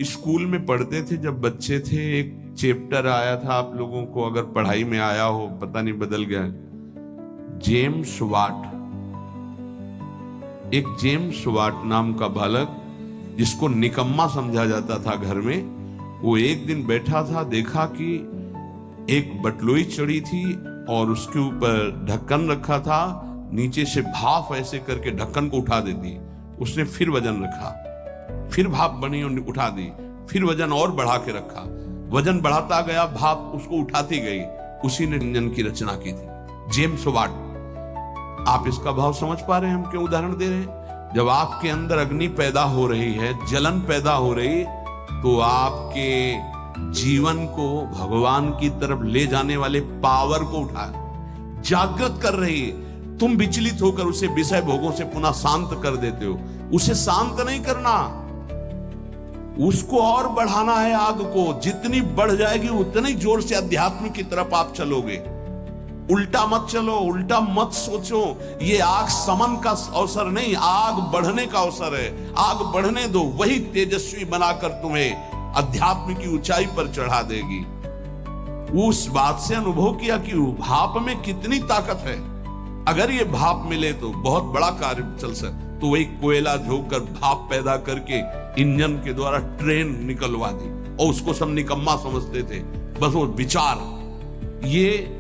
School में पढ़ते थे जब बच्चे थे, एक चैप्टर आया था, आप लोगों को अगर पढ़ाई में आया हो, पता नहीं बदल गया, जेम्स वाट। एक जेम्स वाट नाम का बालक, जिसको निकम्मा समझा जाता था घर में, वो एक दिन बैठा था, देखा कि एक बटलोई चढ़ी थी और उसके ऊपर ढक्कन रखा था, नीचे से भाप ऐसे करके ढक्कन को उठा देती। उसने फिर वजन रखा, फिर भाप बनी और उठा दी, फिर वजन और बढ़ा के रखा, वजन बढ़ाता गया, भाप उसको उठाती गई। उसी ने इंजन की रचना की थी, जेम्स वाट। आप इसका भाव समझ पा रहे हैं हम क्यों उदाहरण दे रहे हैं? जब आपके अंदर अग्नि पैदा हो रही है, जलन पैदा हो रही, तो आपके जीवन को भगवान की तरफ ले जाने वाले पावर को उठा जागृत कर रही है। तुम विचलित होकर उसे विषय भोगों से पुनः शांत कर देते हो। उसे शांत नहीं करना, उसको और बढ़ाना है। आग को जितनी बढ़ जाएगी उतनी जोर से अध्यात्म की तरफ आप चलोगे। उल्टा मत चलो, उल्टा मत सोचो। ये आग समन का अवसर नहीं, आग बढ़ने का अवसर है। आग बढ़ने दो, वही तेजस्वी बनाकर तुम्हें अध्यात्म की ऊंचाई पर चढ़ा देगी। उस बात से अनुभव किया कि भाप में कितनी ताकत है। अगर ये भाप मिले तो बहुत बड़ा कार्य चल सकता। तो वही कोयला झोंक कर भाप पैदा करके इंजन के द्वारा ट्रेन निकलवा दी, और उसको सब निकम्मा समझते थे। बस वो विचार, ये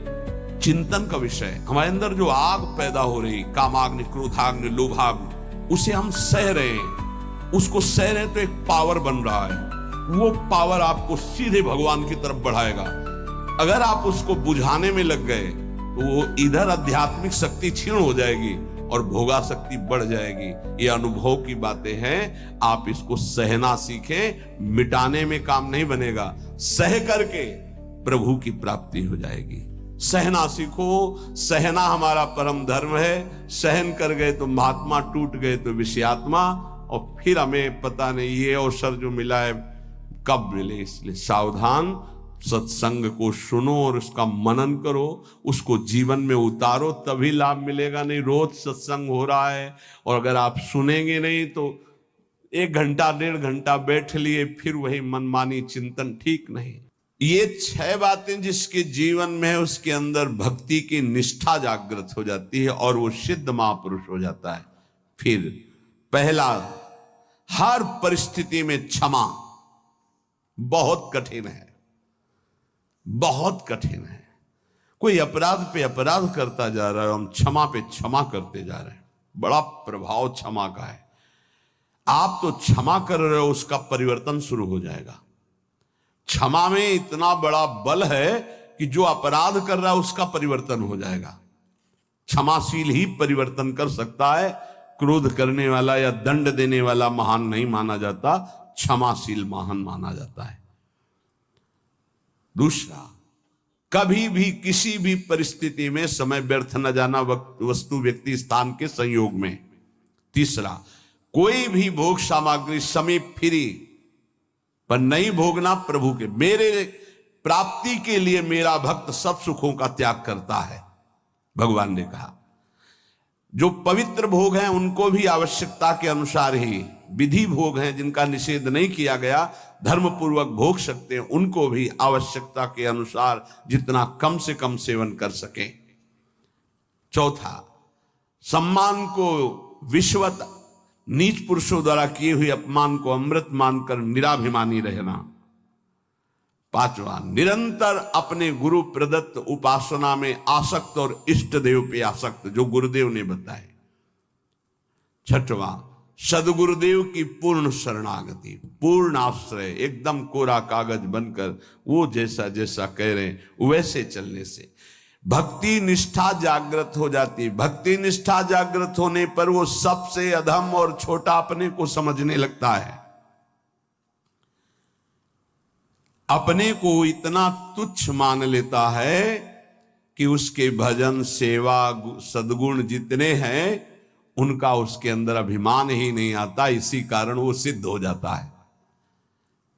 चिंतन का विषय है। हमारे अंदर जो आग पैदा हो रही, कामाग्नि, क्रोधाग्नि, लोभाग्नि, उसे हम सह रहे हैं। उसको सह रहे हैं तो एक पावर बन रहा है। वो पावर आपको सीधे भगवान की तरफ बढ़ाएगा। अगर आप उसको बुझाने में लग गए तो वो इधर आध्यात्मिक शक्ति क्षीण हो जाएगी और भोगा शक्ति बढ़ जाएगी। ये अनुभव की बातें हैं। आप इसको सहना सीखें, मिटाने में काम नहीं बनेगा। सह करके प्रभु की प्राप्ति हो जाएगी। सहना सीखो। सहना हमारा परम धर्म है। सहन कर गए तो महात्मा, टूट गए तो विषयात्मा, और फिर हमें पता नहीं ये अवसर जो मिला है कब मिले। इसलिए सावधान, सत्संग को सुनो और उसका मनन करो, उसको जीवन में उतारो, तभी लाभ मिलेगा। नहीं रोज सत्संग हो रहा है और अगर आप सुनेंगे नहीं तो 1 घंटा 1.5 घंटा बैठ लिए, फिर वही मनमानी चिंतन, ठीक नहीं। ये 6 बातें जिसके जीवन में है, उसके अंदर भक्ति की निष्ठा जागृत हो जाती है और वो सिद्ध महापुरुष हो जाता है। फिर पहला, हर परिस्थिति में क्षमा। बहुत कठिन है, बहुत कठिन है। कोई अपराध पे अपराध करता जा रहा है, हम क्षमा पे क्षमा करते जा रहे हैं। बड़ा प्रभाव क्षमा का है। आप तो क्षमा कर रहे हो, उसका परिवर्तन शुरू हो जाएगा। क्षमा में इतना बड़ा बल है कि जो अपराध कर रहा है उसका परिवर्तन हो जाएगा। क्षमाशील ही परिवर्तन कर सकता है। क्रोध करने वाला या दंड देने वाला महान नहीं माना जाता, क्षमाशील महान माना जाता है। दूसरा, कभी भी किसी भी परिस्थिति में समय व्यर्थ न जाना, वस्तु, व्यक्ति, स्थान के संयोग में। तीसरा, कोई भी भोग सामग्री समीप फिरी पर नहीं भोगना प्रभु के। मेरे प्राप्ति के लिए मेरा भक्त सब सुखों का त्याग करता है, भगवान ने कहा। जो पवित्र भोग हैं उनको भी आवश्यकता के अनुसार ही, विधि भोग हैं जिनका निषेध नहीं किया गया, धर्म पूर्वक भोग सकते हैं, उनको भी आवश्यकता के अनुसार जितना कम से कम सेवन कर सके। चौथा, सम्मान को विश्वत, नीच पुरुषों द्वारा किए हुए अपमान को अमृत मानकर निराभिमानी रहना। पांचवा, निरंतर अपने गुरु प्रदत्त उपासना में आसक्त और इष्ट देव पे आसक्त, जो गुरुदेव ने बताए। छठवां, सदगुरुदेव की पूर्ण शरणागति, पूर्ण आश्रय, एकदम कोरा कागज बनकर वो जैसा जैसा कह रहे हैं वैसे चलने से भक्ति निष्ठा जागृत हो जाती है। भक्ति निष्ठा जागृत होने पर वो सबसे अधम और छोटा अपने को समझने लगता है। अपने को इतना तुच्छ मान लेता है कि उसके भजन, सेवा, सद्गुण जितने हैं उनका उसके अंदर अभिमान ही नहीं आता। इसी कारण वो सिद्ध हो जाता है।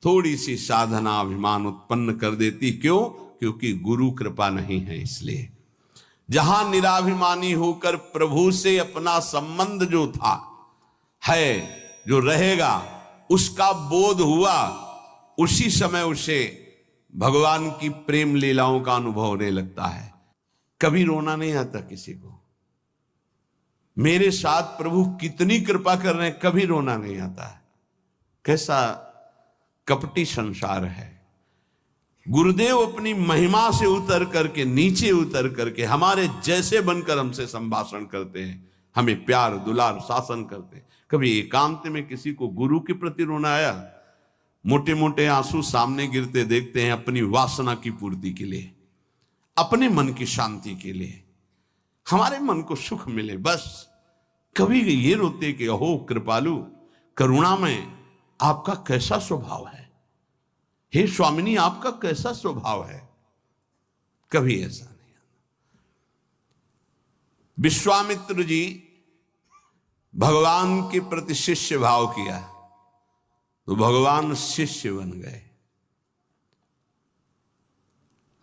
थोड़ी सी साधना अभिमान उत्पन्न कर देती। क्यों? क्योंकि गुरु कृपा नहीं है। इसलिए जहां निराभिमानी होकर प्रभु से अपना संबंध जो था है, जो रहेगा, उसका बोध हुआ उसी समय उसे भगवान की प्रेम लीलाओं का अनुभव होने लगता है। कभी रोना नहीं आता किसी को। मेरे साथ प्रभु कितनी कृपा कर रहे हैं, कभी रोना नहीं आता है। कैसा कपटी संसार है। गुरुदेव अपनी महिमा से उतर करके, नीचे उतर करके हमारे जैसे बनकर हमसे संभाषण करते हैं, हमें प्यार दुलार शासन करते हैं। कभी एकांत में किसी को गुरु के प्रति रोना आया? मोटे मोटे आंसू सामने गिरते देखते हैं अपनी वासना की पूर्ति के लिए, अपने मन की शांति के लिए, हमारे मन को सुख मिले, बस। कभी ये रोते कि अहो कृपालु करुणा में आपका कैसा स्वभाव है, हे स्वामिनी आपका कैसा स्वभाव है? कभी ऐसा नहीं। विश्वामित्र जी भगवान के प्रति शिष्य भाव किया तो भगवान शिष्य बन गए।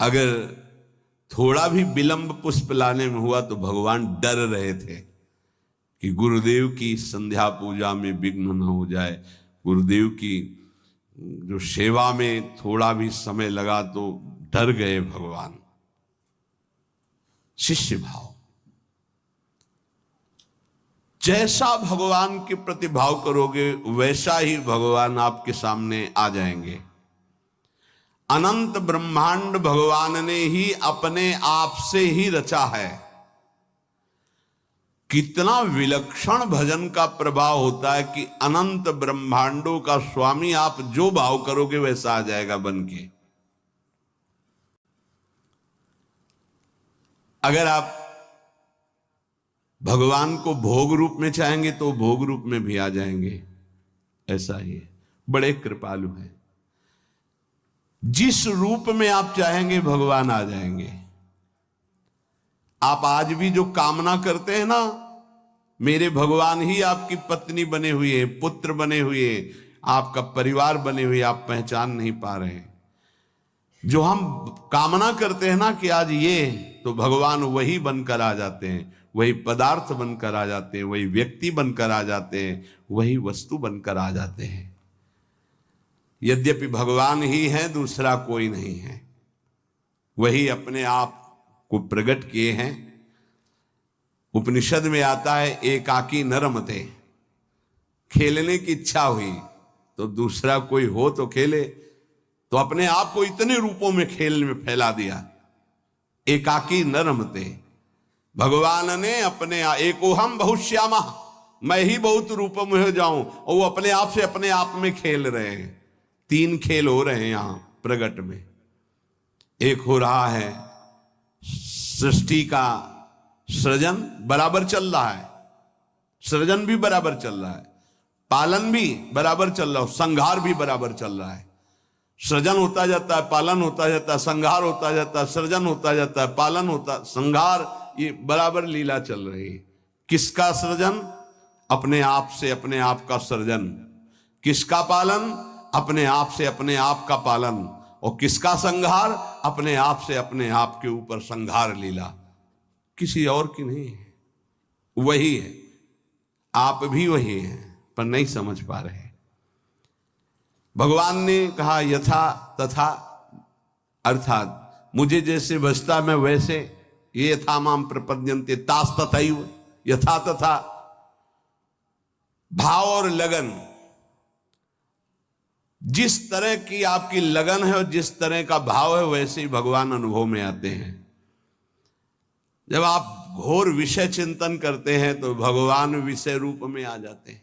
अगर थोड़ा भी विलंब पुष्प लाने में हुआ तो भगवान डर रहे थे कि गुरुदेव की संध्या पूजा में विघ्न न हो जाए, गुरुदेव की जो सेवा में थोड़ा भी समय लगा तो डर गए भगवान। शिष्य भाव, जैसा भगवान के प्रति भाव करोगे वैसा ही भगवान आपके सामने आ जाएंगे। अनंत ब्रह्मांड भगवान ने ही अपने आप से ही रचा है। कितना विलक्षण भजन का प्रभाव होता है कि अनंत ब्रह्मांडों का स्वामी आप जो भाव करोगे वैसा आ जाएगा बन के। अगर आप भगवान को भोग रूप में चाहेंगे तो भोग रूप में भी आ जाएंगे। ऐसा ही है, बड़े कृपालु हैं। जिस रूप में आप चाहेंगे भगवान आ जाएंगे। आप आज भी जो कामना करते हैं ना, मेरे भगवान ही आपकी पत्नी बने हुए, पुत्र बने हुए, आपका परिवार बने हुए, आप पहचान नहीं पा रहे हैं। जो हम कामना करते हैं ना कि आज ये, तो भगवान वही बनकर आ जाते हैं, वही पदार्थ बनकर आ जाते हैं, वही व्यक्ति बनकर आ जाते हैं, वही वस्तु बनकर आ जाते हैं। यद्यपि भगवान ही है, दूसरा कोई नहीं है। वही अपने आप को प्रकट किए हैं। उपनिषद में आता है एकाकी न रमते। खेलने की इच्छा हुई तो दूसरा कोई हो तो खेले, तो अपने आप को इतने रूपों में खेल में फैला दिया। एकाकी न रमते, भगवान ने अपने एकोहम बहुश्यामा, मैं ही बहुत रूपों में हो जाऊं, और वो अपने आप से अपने आप में खेल रहे हैं। 3 खेल हो रहे हैं यहां प्रगट में। एक हो रहा है सृष्टि का सृजन बराबर चल रहा है, सृजन भी बराबर चल रहा है, पालन भी बराबर चल रहा है, संहार भी बराबर चल रहा है। सृजन होता जाता है, पालन होता जाता है, संहार होता जाता है, सृजन होता जाता है, पालन होता, संहार, ये बराबर लीला चल रही है। किसका सृजन? अपने आप से अपने आप का सृजन। किसका पालन? अपने आप से अपने आप का पालन। और किसका संहार? अपने आप से अपने आप के ऊपर संहार लीला, किसी और की नहीं है, वही है। आप भी वही हैं, पर नहीं समझ पा रहे। भगवान ने कहा यथा तथा, अर्थात मुझे जैसे बसता मैं वैसे, ये यथा माम प्रपद्यन्ते तास तथैव, यथा तथा। भाव और लगन, जिस तरह की आपकी लगन है और जिस तरह का भाव है वैसे ही भगवान अनुभव में आते हैं। जब आप घोर विषय चिंतन करते हैं तो भगवान विषय रूप में आ जाते हैं।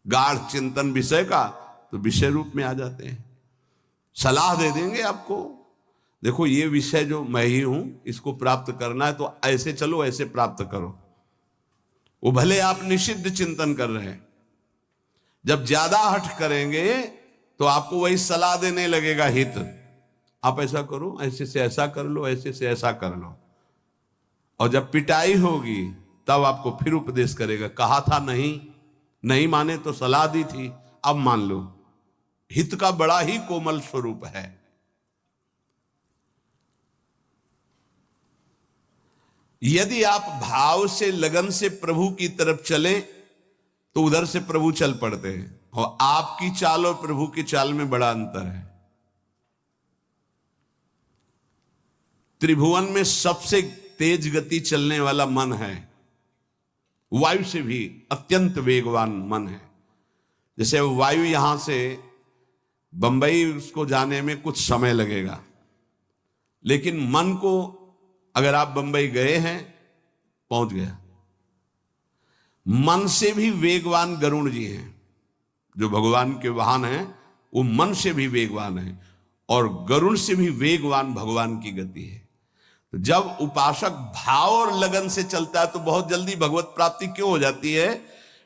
गाढ़ चिंतन विषय का तो विषय रूप में आ जाते हैं। सलाह दे देंगे आपको, देखो ये विषय जो मैं ही हूं, इसको प्राप्त करना है तो ऐसे चलो, ऐसे प्राप्त करो। वो भले आप निषिद्ध चिंतन कर रहे हैं, जब ज्यादा हठ करेंगे तो आपको वही सलाह देने लगेगा हित। आप ऐसा करो, ऐसे से ऐसा कर लो, ऐसे से ऐसा कर लो। और जब पिटाई होगी तब आपको फिर उपदेश करेगा, कहा था नहीं, नहीं माने तो सलाह दी थी, अब मान लो। हित का बड़ा ही कोमल स्वरूप है। यदि आप भाव से लगन से प्रभु की तरफ चले तो उधर से प्रभु चल पड़ते हैं। और आपकी चाल और प्रभु की चाल में बड़ा अंतर है। त्रिभुवन में सबसे तेज गति चलने वाला मन है, वायु से भी अत्यंत वेगवान मन है। जैसे वायु यहां से बंबई उसको जाने में कुछ समय लगेगा, लेकिन मन को अगर आप बंबई गए हैं पहुंच गया। मन से भी वेगवान गरुड़ जी हैं, जो भगवान के वाहन हैं, वो मन से भी वेगवान है और गरुड़ से भी वेगवान भगवान की गति है। तो जब उपासक भाव और लगन से चलता है तो बहुत जल्दी भगवत प्राप्ति क्यों हो जाती है?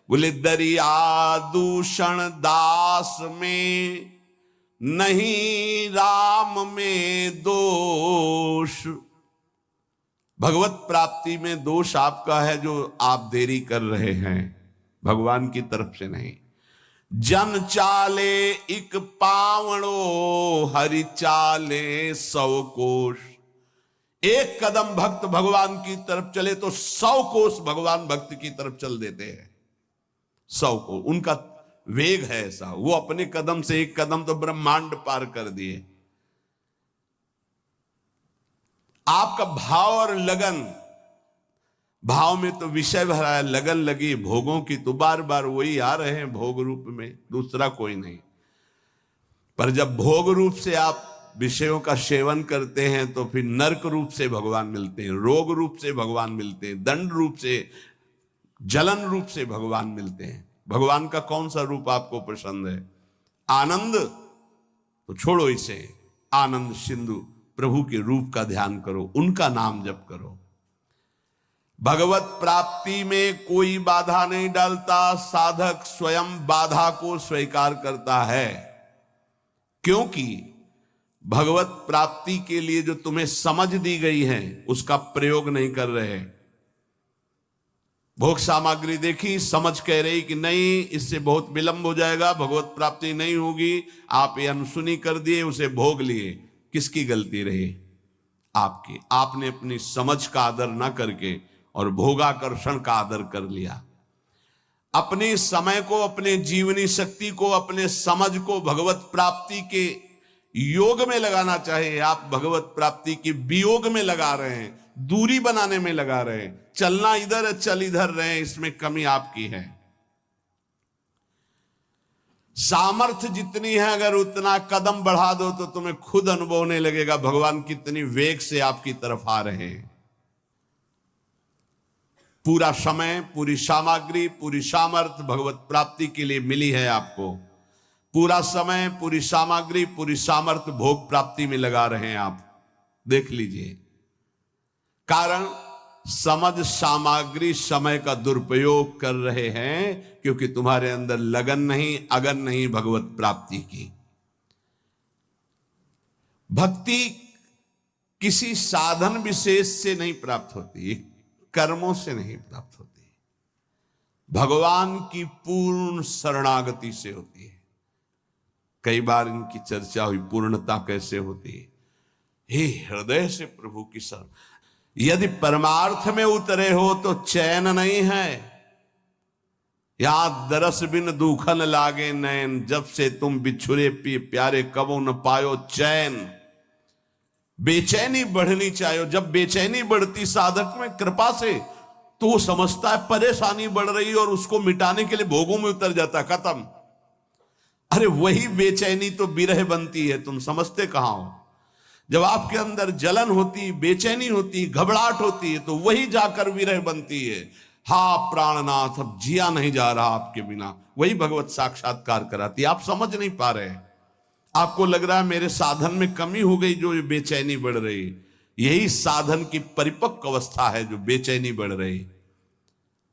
बोले दरिया दूषण दास में नहीं राम में दोष। भगवत प्राप्ति में दोष आपका है जो आप देरी कर रहे हैं, भगवान की तरफ से नहीं। जन चाले एक पावणो हरि चाले 100 कोश। एक कदम भक्त भगवान की तरफ चले तो 100 कोस भगवान भक्त की तरफ चल देते हैं। 100 कोस उनका वेग है ऐसा, वो अपने कदम से एक कदम तो ब्रह्मांड पार कर दिए। आपका भाव और लगन, भाव में तो विषय भरा है, लगन लगी भोगों की तो बार बार वही आ रहे हैं भोग रूप में, दूसरा कोई नहीं। पर जब भोग रूप से आप विषयों का सेवन करते हैं तो फिर नरक रूप से भगवान मिलते हैं, रोग रूप से भगवान मिलते हैं, दंड रूप से, जलन रूप से भगवान मिलते हैं। भगवान का कौन सा रूप आपको पसंद है? आनंद तो छोड़ो इसे, आनंद सिंधु प्रभु के रूप का ध्यान करो, उनका नाम जप करो। भगवत प्राप्ति में कोई बाधा नहीं डालता, साधक स्वयं बाधा को स्वीकार करता है। क्योंकि भगवत प्राप्ति के लिए जो तुम्हें समझ दी गई है उसका प्रयोग नहीं कर रहे। भोग सामग्री देखी, समझ कह रही कि नहीं इससे बहुत विलंब हो जाएगा, भगवत प्राप्ति नहीं होगी, आप ये अनसुनी कर दिए, उसे भोग लिए। किसकी गलती रही? आपकी। आपने अपनी समझ का आदर ना करके और भोगाकर्षण का आदर कर लिया। अपने समय को, अपने जीवनी शक्ति को, अपने समझ को भगवत प्राप्ति के योग में लगाना चाहिए। आप भगवत प्राप्ति के वियोग में लगा रहे हैं, दूरी बनाने में लगा रहे हैं। चलना इधर है, चल इधर रहे, इसमें कमी आपकी है। सामर्थ्य जितनी है अगर उतना कदम बढ़ा दो तो तुम्हें खुद अनुभव होने लगेगा भगवान कितनी वेग से आपकी तरफ आ रहे हैं। पूरा समय, पूरी सामग्री, पूरी सामर्थ्य भगवत प्राप्ति के लिए मिली है आपको। पूरा समय, पूरी सामग्री, पूरी सामर्थ्य भोग प्राप्ति में लगा रहे हैं आप, देख लीजिए। कारण समझ सामग्री समय का दुरुपयोग कर रहे हैं क्योंकि तुम्हारे अंदर लगन नहीं, अगन नहीं भगवत प्राप्ति की। भक्ति किसी साधन विशेष से नहीं प्राप्त होती, कर्मों से नहीं प्राप्त होती, भगवान की पूर्ण शरणागति से होती है। कई बार इनकी चर्चा हुई, पूर्णता कैसे होती है? हे हृदय से प्रभु की शरण। यदि परमार्थ में उतरे हो तो चैन नहीं है। यहां दरस बिन दुखन लागे नैन, जब से तुम बिछुरे प्यारे कबो न पायो चैन। बेचैनी बढ़नी चाहिए। जब बेचैनी बढ़ती साधक में कृपा से तो वो समझता है परेशानी बढ़ रही और उसको मिटाने के लिए भोगों में उतर जाता, खत्म। अरे वही बेचैनी तो विरह बनती है, तुम समझते कहां हो? जब आपके अंदर जलन होती, बेचैनी होती, घबराहट होती है तो वही जाकर विरह बनती है। हा प्राणनाथ, अब जिया नहीं जा रहा आपके बिना, वही भगवत साक्षात्कार कराती है। आप समझ नहीं पा रहे, आपको लग रहा है मेरे साधन में कमी हो गई जो बेचैनी बढ़ रही। यही साधन की परिपक्व अवस्था है जो बेचैनी बढ़ रही।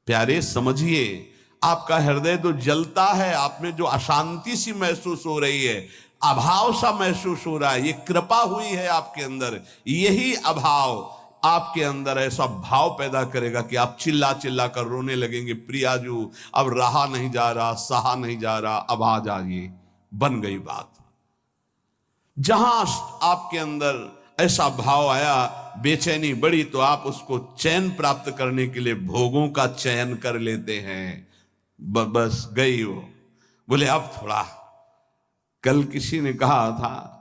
प्यारे समझिए, आपका हृदय तो जलता है, आप में जो अशांति सी महसूस हो रही है, अभाव सा महसूस हो रहा है, ये कृपा हुई है आपके अंदर। यही अभाव आपके अंदर ऐसा भाव पैदा करेगा कि आप चिल्ला चिल्ला कर रोने लगेंगे, प्रियाजू अब रहा नहीं जा रहा, सहा नहीं जा रहा, अब आ जाइए। बन गई बात। जहां आपके अंदर ऐसा भाव आया, बेचैनी बढ़ी, तो आप उसको चैन प्राप्त करने के लिए भोगों का चयन कर लेते हैं। बस गई बोले अब थोड़ा, कल किसी ने कहा था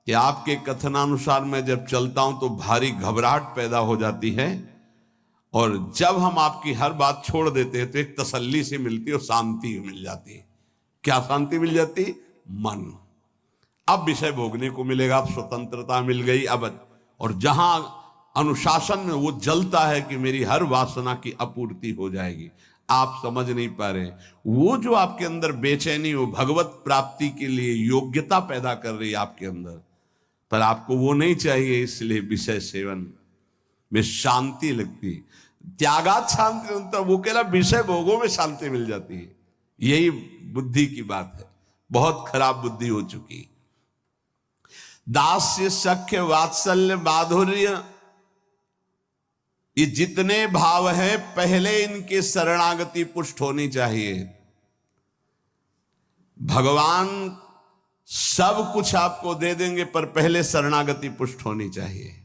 कि आपके कथनानुसार मैं जब चलता हूं तो भारी घबराहट पैदा हो जाती है, और जब हम आपकी हर बात छोड़ देते हैं तो एक तसल्ली से मिलती है और शांति मिल जाती है। क्या शांति मिल जाती? मन। अब विषय भोगने को मिलेगा, अब स्वतंत्रता मिल गई। अब और जहां अनुशासन में वो जलता है कि मेरी हर वासना की आपूर्ति हो जाएगी, आप समझ नहीं पा रहे। वो जो आपके अंदर बेचैनी, वो भगवत प्राप्ति के लिए योग्यता पैदा कर रही है आपके अंदर, पर आपको वो नहीं चाहिए, इसलिए विषय सेवन में शांति लगती। त्यागात शांति, वो कह रहा विषय भोगों में शांति मिल जाती है। यही बुद्धि की बात है, बहुत खराब बुद्धि हो चुकी। दास्य, सख्य, वात्सल्य, माधुर्य, ये जितने भाव हैं पहले इनके शरणागति पुष्ट होनी चाहिए। भगवान सब कुछ आपको दे देंगे, पर पहले शरणागति पुष्ट होनी चाहिए।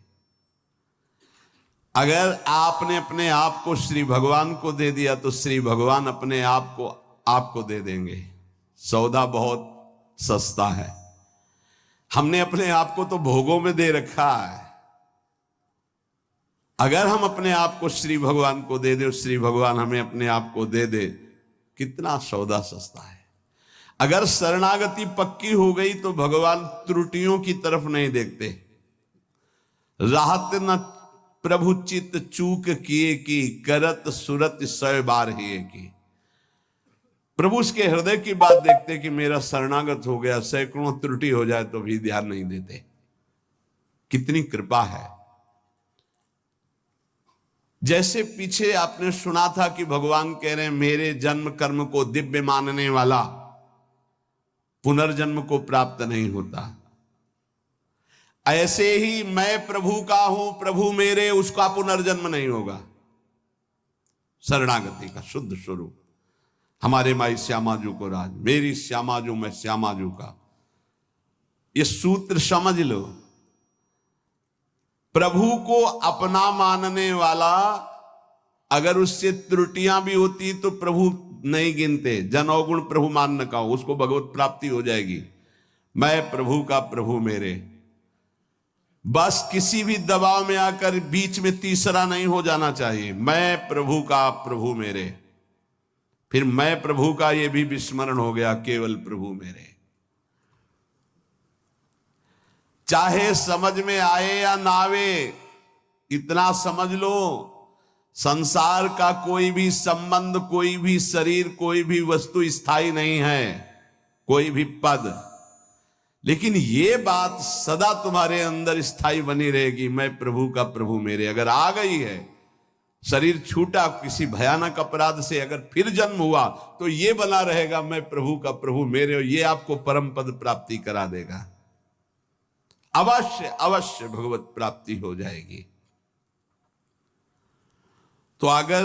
अगर आपने अपने आप को श्री भगवान को दे दिया तो श्री भगवान अपने आप को आपको दे देंगे। सौदा बहुत सस्ता है। हमने अपने आप को तो भोगों में दे रखा है। अगर हम अपने आप को श्री भगवान को दे दे, श्री भगवान हमें अपने आप को दे दे, कितना सौदा सस्ता है। अगर शरणागति पक्की हो गई तो भगवान त्रुटियों की तरफ नहीं देखते। राहत न प्रभु चित चूक किए की, करत सुरत सौ बार ही की। प्रभु उसके हृदय की बात देखते कि मेरा शरणागत हो गया, सैकड़ों त्रुटि हो जाए तो भी ध्यान नहीं देते। कितनी कृपा है। जैसे पीछे आपने सुना था कि भगवान कह रहे हैं मेरे जन्म कर्म को दिव्य मानने वाला पुनर्जन्म को प्राप्त नहीं होता। ऐसे ही मैं प्रभु का हूं, प्रभु मेरे, उसका पुनर्जन्म नहीं होगा। शरणागति का शुद्ध स्वरूप। हमारे माई श्यामाजू को राज, मेरी श्यामाजू मैं श्यामाजू का, ये सूत्र समझ लो। प्रभु को अपना मानने वाला, अगर उससे त्रुटियां भी होती तो प्रभु नहीं गिनते। जन अवगुण प्रभु मान न का, उसको भगवत प्राप्ति हो जाएगी। मैं प्रभु का, प्रभु मेरे। बस किसी भी दबाव में आकर बीच में तीसरा नहीं हो जाना चाहिए। मैं प्रभु का, प्रभु मेरे। फिर मैं प्रभु का ये भी विस्मरण हो गया, केवल प्रभु मेरे। चाहे समझ में आए या ना आवे, इतना समझ लो, संसार का कोई भी संबंध, कोई भी शरीर, कोई भी वस्तु स्थायी नहीं है, कोई भी पद। लेकिन ये बात सदा तुम्हारे अंदर स्थायी बनी रहेगी, मैं प्रभु का, प्रभु मेरे। अगर आ गई है, शरीर छूटा किसी भयानक अपराध से, अगर फिर जन्म हुआ तो ये बना रहेगा, मैं प्रभु का, प्रभु मेरे। और ये आपको परम पद प्राप्ति करा देगा। अवश्य अवश्य भगवत प्राप्ति हो जाएगी। तो अगर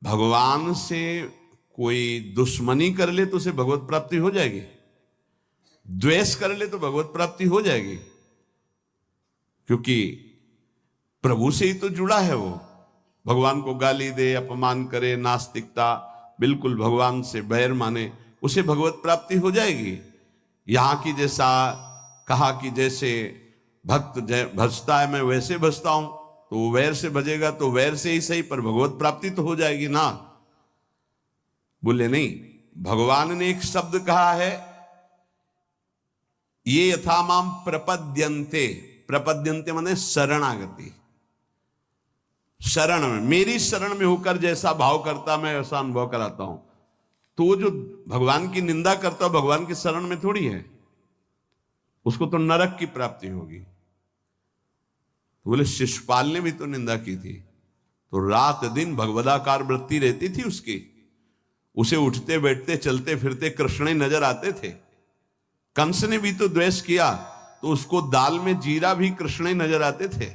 भगवान से कोई दुश्मनी कर ले तो उसे भगवत प्राप्ति हो जाएगी। द्वेष कर ले तो भगवत प्राप्ति हो जाएगी, क्योंकि प्रभु से ही तो जुड़ा है वो। भगवान को गाली दे, अपमान करे, नास्तिकता, बिल्कुल भगवान से बैर माने, उसे भगवत प्राप्ति हो जाएगी। यहां की जैसा कहा कि जैसे भक्त भजता है मैं वैसे भजता हूं, तो वो वैर से भजेगा तो वैर से ही सही, पर भगवत प्राप्ति तो हो जाएगी ना। बोले नहीं, भगवान ने एक शब्द कहा है, ये यथा माम प्रपद्यन्ते। प्रपद्यन्ते माने शरणागति। शरण में, मेरी शरण में होकर जैसा भाव करता मैं वैसा अनुभव कराता हूं। तो वो जो भगवान की निंदा करता है भगवान की शरण में थोड़ी है, उसको तो नरक की प्राप्ति होगी। तो बोले शिशुपाल ने भी तो निंदा की थी, तो रात दिन भगवदाकार वृत्ति रहती थी उसकी। उसे उठते बैठते चलते फिरते कृष्ण ही नजर आते थे। कंस ने भी तो द्वेष किया, तो उसको दाल में जीरा भी कृष्ण ही नजर आते थे।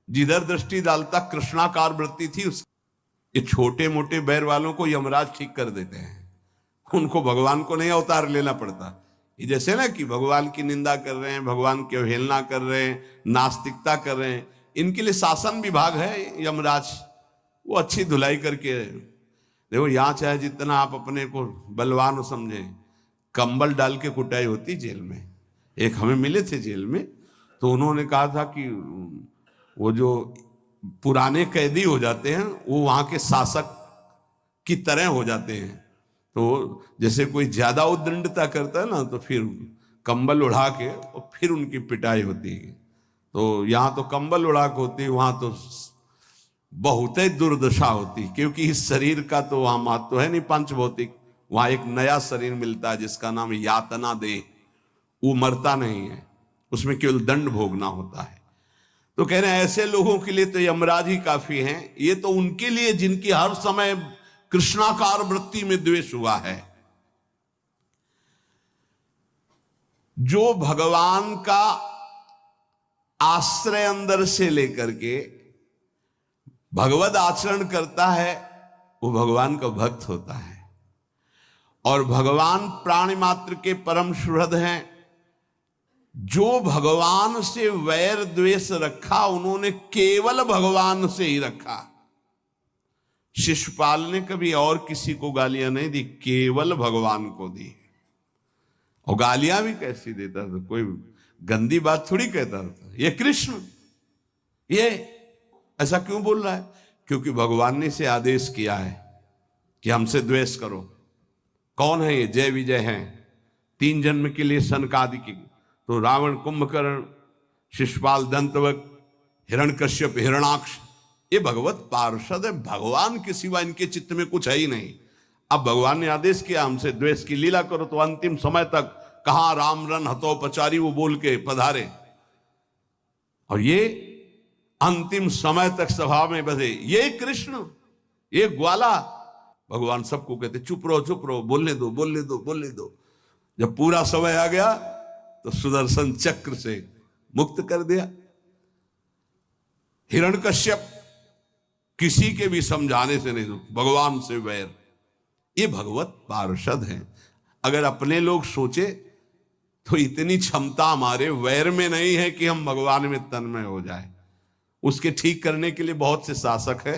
जिधर दृष्टि डालता कृष्णाकार वृत्ति थी उसकी। ये छोटे मोटे बैर वालों को यमराज ठीक कर देते हैं, उनको भगवान को नहीं अवतार लेना पड़ता। ये जैसे ना कि भगवान की निंदा कर रहे हैं, भगवान की अवहेलना कर रहे हैं, नास्तिकता कर रहे हैं, इनके लिए शासन विभाग है यमराज, वो अच्छी धुलाई करके। देखो यहाँ चाहे जितना आप अपने को बलवान समझें, कंबल डाल के कुटाई होती जेल में। एक हमें मिले थे जेल में, तो उन्होंने कहा था कि वो जो पुराने कैदी हो जाते हैं वो वहाँ के शासक की तरह हो जाते हैं। तो जैसे कोई ज्यादा उद्दंडता करता है ना, तो फिर कंबल उड़ा के और फिर उनकी पिटाई होती है। तो यहाँ तो कंबल उड़ा के होती है, वहाँ तो बहुत ही दुर्दशा होती, क्योंकि इस शरीर का तो वहाँ महत्व है नहीं पंच भौतिक। वहाँ एक नया शरीर मिलता है जिसका नाम यातना देह, वो मरता नहीं है, उसमें केवल दंड भोगना होता है। तो कह रहे हैं ऐसे लोगों के लिए तो यमराज ही काफी हैं। ये तो उनके लिए जिनकी हर समय कृष्णाकार वृत्ति में द्वेष हुआ है। जो भगवान का आश्रय अंदर से लेकर के भगवद आचरण करता है, वो भगवान का भक्त होता है। और भगवान प्राणी मात्र के परम सुहृद हैं। जो भगवान से वैर द्वेष रखा, उन्होंने केवल भगवान से ही रखा। शिशुपाल ने कभी और किसी को गालियां नहीं दी, केवल भगवान को दी। और गालियां भी कैसी देता था, कोई गंदी बात थोड़ी कहता था। ये कृष्ण ये ऐसा क्यों बोल रहा है? क्योंकि भगवान ने इसे आदेश किया है कि हमसे द्वेष करो। कौन है ये? जय विजय हैं, 3 जन्म के लिए सनकादिक। तो रावण, कुंभकर्ण, शिशुपाल, दंतवक्र, हिरण्यकश्यप, हिरणाक्ष, ये भगवत पार्षद है। भगवान के सिवा इनके चित्त में कुछ है ही नहीं। अब भगवान ने आदेश किया हमसे द्वेष की लीला करो, तो अंतिम समय तक कहां राम रन हतोपचारी वो बोल के पधारे। और ये अंतिम समय तक सभा में बसे। ये कृष्ण, ये ग्वाला। भगवान सबको कहते चुप रहो, बोलने दो, बोलने दो, बोलने दो। जब पूरा समय आ गया तो सुदर्शन चक्र से मुक्त कर दिया। हिरण्यकश्यप किसी के भी समझाने से नहीं, भगवान से वैर। ये भगवत पार्षद हैं। अगर अपने लोग सोचे तो इतनी क्षमता हमारे वैर में नहीं है कि हम भगवान में तन्मय हो जाए। उसके ठीक करने के लिए बहुत से शासक है।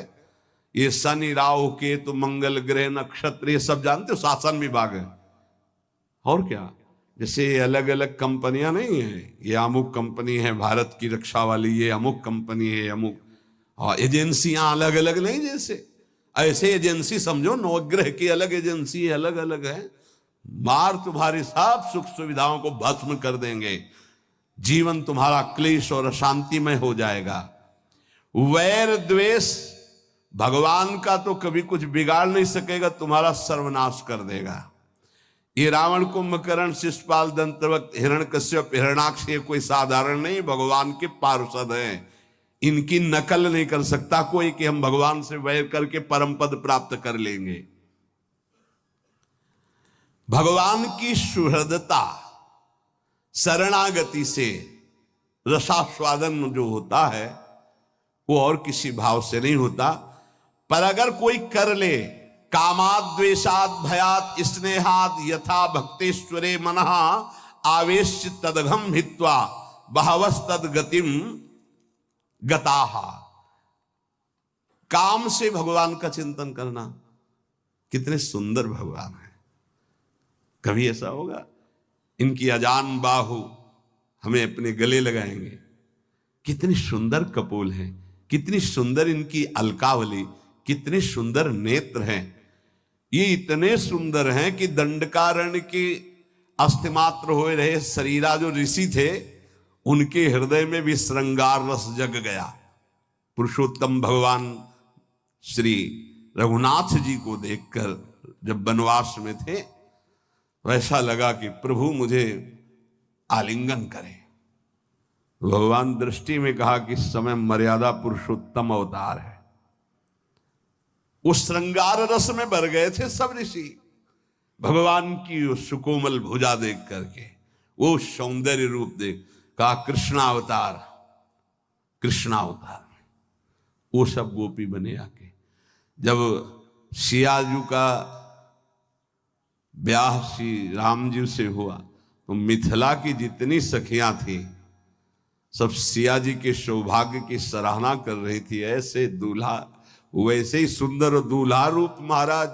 ये शनि, राहु, केतु, मंगल ग्रह, नक्षत्र, ये सब जानते हो, शासन विभाग है। और क्या, जैसे अलग अलग कंपनियां नहीं है, ये अमुक कंपनी है भारत की रक्षा वाली, ये अमुक कंपनी है, अमुक एजेंसियां अलग अलग नहीं। जैसे ऐसे एजेंसी समझो, नवग्रह की अलग एजेंसी अलग अलग है। मार तुम्हारी सब सुख सुविधाओं को भस्म कर देंगे। जीवन तुम्हारा क्लेश और अशांतिमय हो जाएगा। वैर द्वेष भगवान का तो कभी कुछ बिगाड़ नहीं सकेगा, तुम्हारा सर्वनाश कर देगा। ये रावण, कुंभकर्ण, शिशुपाल, दंतवक्र, हिरण्यकश्यप, हिरणाक्ष, ये कोई साधारण नहीं, भगवान के पार्षद हैं। इनकी नकल नहीं कर सकता कोई कि हम भगवान से वैर करके परम पद प्राप्त कर लेंगे। भगवान की सुहृदता, शरणागति से रसास्वादन जो होता है वो और किसी भाव से नहीं होता। पर अगर कोई कर ले, कामाद द्वेषाद भयात स्नेहाद यथा भक्तेश्वरे मनः आवेश तदघम हित्वा बहवस्तद गतिम गताहा। काम से भगवान का चिंतन करना, कितने सुंदर भगवान है। कभी ऐसा होगा इनकी अजान बाहु हमें अपने गले लगाएंगे। कितनी सुंदर कपोल है, कितनी सुंदर इनकी अलकावली, कितने सुंदर नेत्र हैं। ये इतने सुंदर हैं कि दंडकारण्य के अस्थिमात्र हो रहे शरीरा जो ऋषि थे, उनके हृदय में भी श्रृंगार रस जग गया। पुरुषोत्तम भगवान श्री रघुनाथ जी को देखकर जब वनवास में थे, वैसा लगा कि प्रभु मुझे आलिंगन करें। भगवान दृष्टि में कहा कि इस समय मर्यादा पुरुषोत्तम अवतार है। उस श्रृंगार रस में भर गए थे सब ऋषि, भगवान की उस सुकोमल भुजा देख करके, वो सौंदर्य रूप देख कहा कृष्णावतार, कृष्णावतार। वो सब गोपी बने आके। जब सियाजू का ब्याह श्री राम जी से हुआ तो मिथिला की जितनी सखियां थी सब सिया जी के सौभाग्य की सराहना कर रही थी। ऐसे दूल्हा, वैसे ही सुंदर दूल्हा रूप महाराज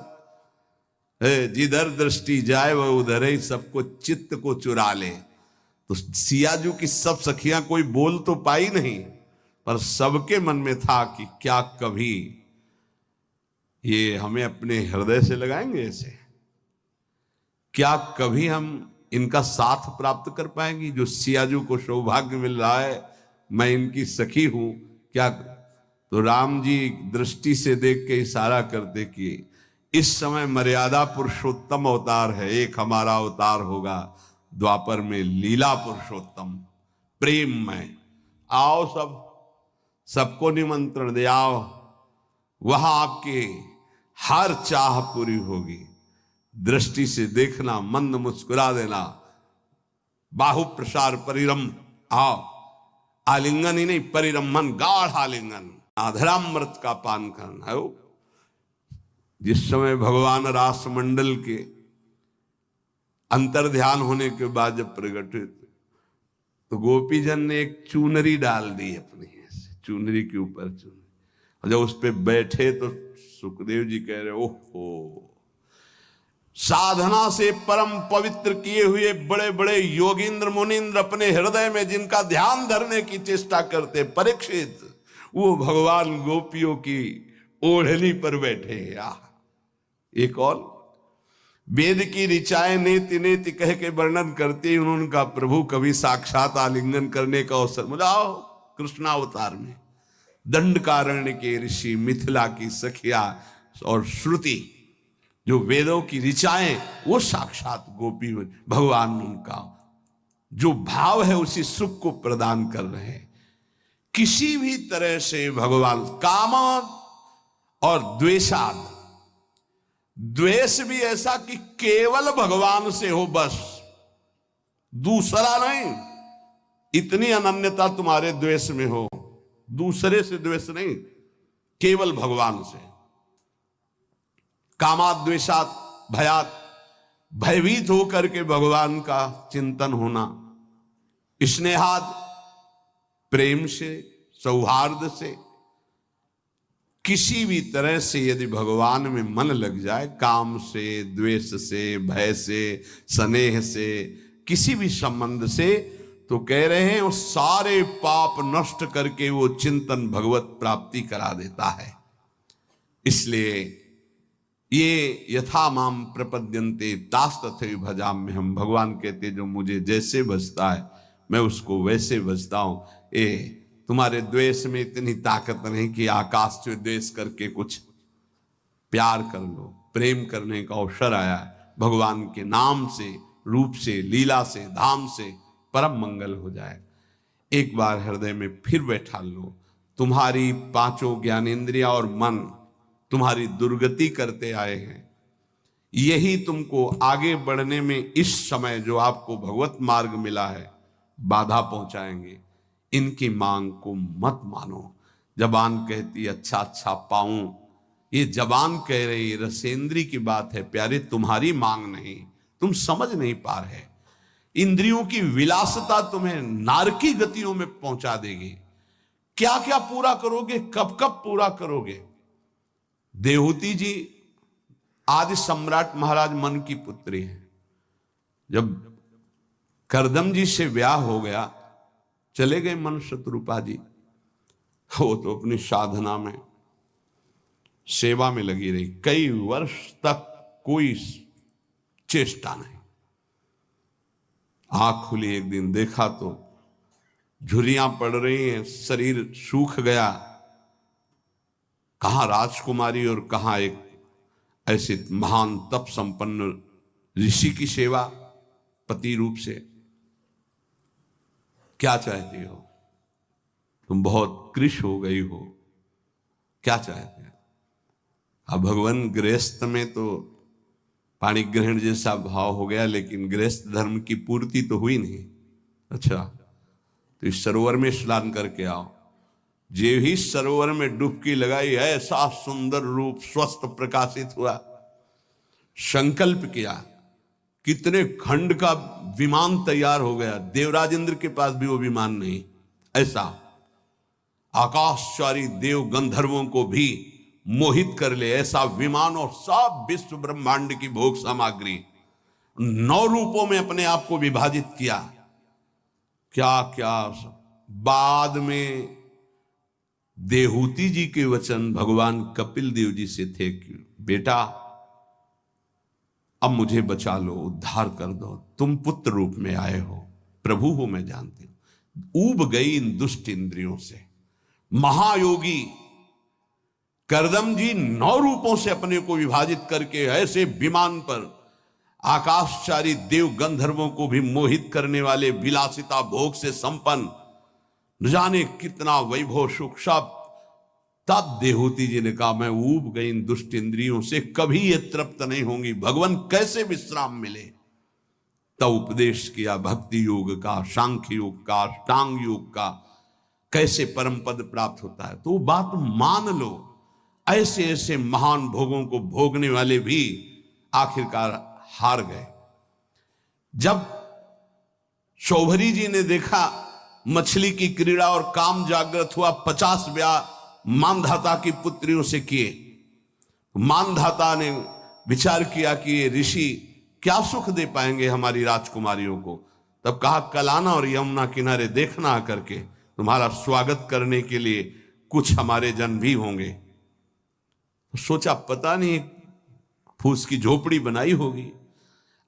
जिधर दृष्टि जाए वह उधर ही सबको चित्त को चुरा ले। तो सियाजू की सब सखियां कोई बोल तो पाई नहीं, पर सबके मन में था कि क्या कभी ये हमें अपने हृदय से लगाएंगे ऐसे? क्या कभी हम इनका साथ प्राप्त कर पाएंगे? जो सियाजू को सौभाग्य मिल रहा है मैं इनकी सखी हूं, क्या? तो राम जी दृष्टि से देख के इशारा करते कि इस समय मर्यादा पुरुषोत्तम अवतार है, एक हमारा अवतार होगा द्वापर में लीला पुरुषोत्तम प्रेम में। आओ सबको निमंत्रण दे, आओ वहां आपके हर चाह पूरी होगी। दृष्टि से देखना, मंद मुस्कुरा देना, बाहु प्रसार परिरम, आओ आलिंगन ही नहीं परिरमन, गाढ़ आलिंगन, आधरामृत का पान करना है। जिस समय भगवान रास मंडल के अंतर ध्यान होने के बाद जब प्रकट हुए तो गोपीजन ने एक चूनरी डाल दी अपनी, चूनरी के ऊपर चूनरी, और जब उस पे बैठे तो सुखदेव जी कह रहे ओहो, साधना से परम पवित्र किए हुए बड़े बड़े योगींद्र मुनींद्र अपने हृदय में जिनका ध्यान धरने की चेष्टा करते परीक्षित, वो भगवान गोपियों की ओढ़नी पर बैठे। एक और वेद की ऋचाएं नेति नेति कह के वर्णन करते उन्होंने कहा प्रभु कभी साक्षात आलिंगन करने का अवसर मिला। कृष्णावतार में दंडकारण्य के ऋषि, मिथिला की सखिया और श्रुति, जो वेदों की ऋचाएं, वो साक्षात गोपी भगवान उनका जो भाव है उसी सुख को प्रदान कर रहे हैं। किसी भी तरह से भगवान काम और द्वेषाद, द्वेष भी ऐसा कि केवल भगवान से हो, बस दूसरा नहीं। इतनी अनन्यता तुम्हारे द्वेष में हो, दूसरे से द्वेष नहीं, केवल भगवान से। कामात द्वेषात भयात, भयभीत होकर के भगवान का चिंतन होना। स्नेहाद, प्रेम से, सौहार्द से, किसी भी तरह से यदि भगवान में मन लग जाए, काम से, द्वेष से, भय से, स्नेह से, किसी भी संबंध से, तो कह रहे हैं वो सारे पाप नष्ट करके वो चिंतन भगवत प्राप्ति करा देता है। इसलिए ये यथा माम प्रपद्यन्ते तास तथैव भजाम्य, हम भगवान कहते जो मुझे जैसे भजता है मैं उसको वैसे भजता हूं। तुम्हारे द्वेष में इतनी ताकत नहीं कि आकाश से द्वेष करके कुछ प्यार कर लो। प्रेम करने का अवसर आया भगवान के नाम से, रूप से, लीला से, धाम से, परम मंगल हो जाए। एक बार हृदय में फिर बैठा लो। तुम्हारी पांचों ज्ञानेंद्रियां और मन तुम्हारी दुर्गति करते आए हैं, यही तुमको आगे बढ़ने में इस समय जो आपको भगवत मार्ग मिला है बाधा पहुंचाएंगे। इनकी मांग को मत मानो। जबान कहती अच्छा अच्छा पाऊं, ये जबान कह रही रसेंद्री की बात है प्यारे, तुम्हारी मांग नहीं, तुम समझ नहीं पा रहे। इंद्रियों की विलासता तुम्हें नारकी गतियों में पहुंचा देगी। क्या क्या पूरा करोगे, कब कब पूरा करोगे। देवहूति जी आदि सम्राट महाराज मन की पुत्री है। जब करदम जी से ब्याह हो गया, चले गए मन शत्रुपा जी, वो तो अपनी साधना में, सेवा में लगी रही। कई वर्ष तक कोई चेष्टा नहीं। आंख खुली, एक दिन देखा तो झुर्रियां पड़ रही हैं, शरीर सूख गया। कहां राजकुमारी और कहां एक ऐसे महान तप संपन्न ऋषि की सेवा पति रूप से। क्या चाहती हो तुम, बहुत कृश हो गई हो, क्या चाहते हैं। अब भगवान गृहस्थ में तो पाणी ग्रहण जैसा भाव हो गया, लेकिन गृहस्थ धर्म की पूर्ति तो हुई नहीं। अच्छा, तो इस सरोवर में स्नान करके आओ। जे ही सरोवर में डुबकी लगाई, ऐसा सुंदर रूप स्वस्थ प्रकाशित हुआ। संकल्प किया, कितने खंड का विमान तैयार हो गया। देवराज इंद्र के पास भी वो विमान नहीं। ऐसा आकाशचारी देव गंधर्वों को भी मोहित कर ले, ऐसा विमान और सब विश्व ब्रह्मांड की भोग सामग्री 9 रूपों में अपने आप को विभाजित किया। क्या क्या बाद में देहूति जी के वचन भगवान कपिल देव जी से थे कि बेटा अब मुझे बचा लो, उद्धार कर दो, तुम पुत्र रूप में आए हो, प्रभु हो मैं जानती हूं। ऊब गई इन दुष्ट इंद्रियों से। महायोगी करदम जी 9 रूपों से अपने को विभाजित करके ऐसे विमान पर आकाशचारी देव गंधर्वों को भी मोहित करने वाले विलासिता भोग से संपन्न, न जाने कितना वैभव सुख सब। तब देहूति जी ने कहा मैं ऊब गई इन दुष्ट इंद्रियों से, कभी ये तृप्त नहीं होंगी, भगवान कैसे विश्राम मिले। तब उपदेश किया भक्ति योग का, सांख्य योग का, अष्टांग योग का, कैसे परम पद प्राप्त होता है। तो बात मान लो, ऐसे ऐसे महान भोगों को भोगने वाले भी आखिरकार हार गए। जब शौभरी जी ने देखा मछली की क्रीड़ा और काम जागृत हुआ, 50 ब्याह मानधाता की पुत्रियों से किए। मानधाता ने विचार किया कि ये ऋषि क्या सुख दे पाएंगे हमारी राजकुमारियों को। तब कहा कल आना और यमुना किनारे देखना आकर के, तुम्हारा स्वागत करने के लिए कुछ हमारे जन भी होंगे। तो सोचा पता नहीं फूस की झोपड़ी बनाई होगी,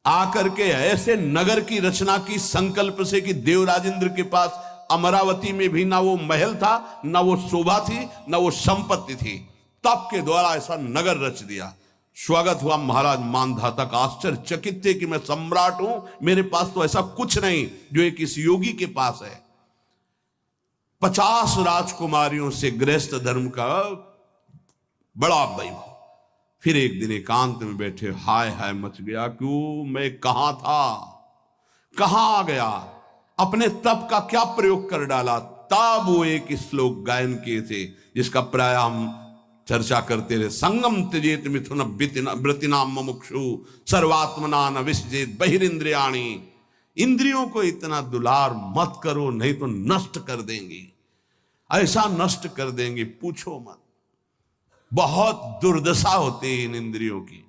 आकर के ऐसे नगर की रचना की संकल्प से कि देवराजेंद्र के पास अमरावती में भी ना वो महल था, ना वो शोभा थी, ना वो संपत्ति थी। तप के द्वारा ऐसा नगर रच दिया। स्वागत हुआ महाराज मानधाता का। आश्चर्यचकित थे कि मैं सम्राट हूं, मेरे पास तो ऐसा कुछ नहीं जो एक इस योगी के पास है। 50 राजकुमारियों से गृहस्थ धर्म का बड़ा वैभव। फिर एक दिन एकांत में बैठे, हाय हाय मच गया, क्यों मैं कहां था, कहां आ गया, अपने तप का क्या प्रयोग कर डाला। तब वो एक श्लोक गायन किए थे जिसका प्राय हम चर्चा करते रहे, संगम त्यजेत मिथुन व्रतिनाम मुमुक्षु सर्वात्मना न विसजेत बहिरिंद्रियाणि। इंद्रियों को इतना दुलार मत करो, नहीं तो नष्ट कर देंगी, ऐसा नष्ट कर देंगे पूछो मत। बहुत दुर्दशा होती है इन इंद्रियों की।